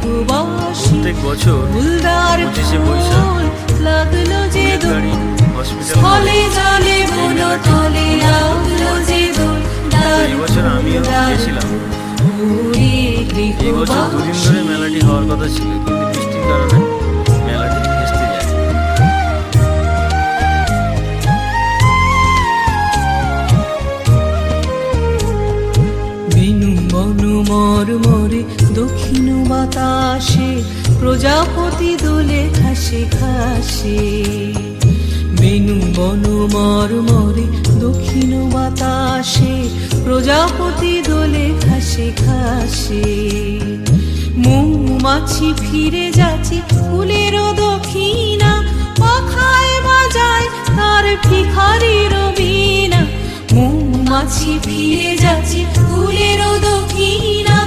প্রত্যেক বছর 25শে বৈশাখ লাগলো যে গাড়ি হসপিটালে এই বছর আমিও গিয়েছিলাম। এই বছর দুদিন ধরে মেলাটি হওয়ার কথা ছিল, কিন্তু বৃষ্টির কারণে মেলাটি ভেস্তে যায়। বেনু বনু মরমরে দক্ষিণ বাতাসে প্রজাপতি দোলে ঘাসে ঘাসে। বেনু বনু মরমরে দক্ষিণ বাতাসে প্রজাপতি দোলে ঘাসে ঘাসে। মৌমাছি ফিরে যাচ্ছে ফুলেরও দক্ষিণা, পাখায় বাজায় তার ভিখারির বীণা। মৌমাছি ফিরে যাচ্ছে ফুলেরও দক্ষিণা,